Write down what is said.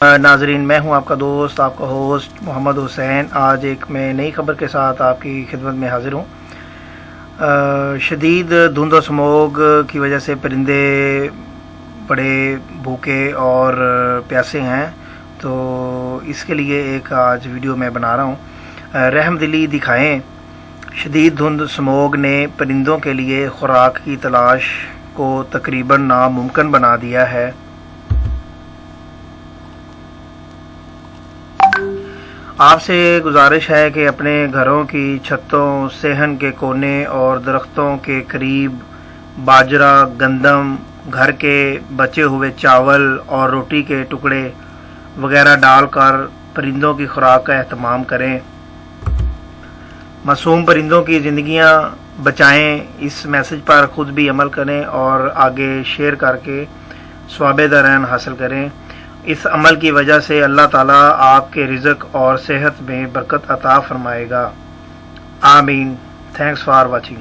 नाजरीन, मैं हूं आपका दोस्त, आपका होस्ट मोहम्मद हुसैन। आज एक मैं नई खबर के साथ आपकी खिदमत में हाजिर हूं। शदीद धुंध और स्मोग की वजह से परिंदे बड़े भूखे और प्यासे हैं, तो इसके लिए एक आज वीडियो मैं बना रहा हूं। रहमदिली दिखाएं। शदीद धुंध स्मोग ने परिंदों के लिए खुराक की तलाश को तकरीबन नामुमकिन बना दिया है। आपसे गुजारिश है कि अपने घरों की छतों, सेहन के कोने और दरख्तों के करीब बाजरा, गंदम, घर के बचे हुए चावल और रोटी के टुकड़े वगैरह डालकर परिंदों की खुराक का एहतमाम करें। मासूम परिंदों की ज़िंदगियां बचाएं। इस मैसेज पर ख़ुद भी अमल करें और आगे शेयर करके सवाब दरान हासिल करें। इस अमल की वजह से अल्लाह ताला आपके रिज़्क और सेहत में बरकत अता फरमाएगा। आमीन। Thanks for watching.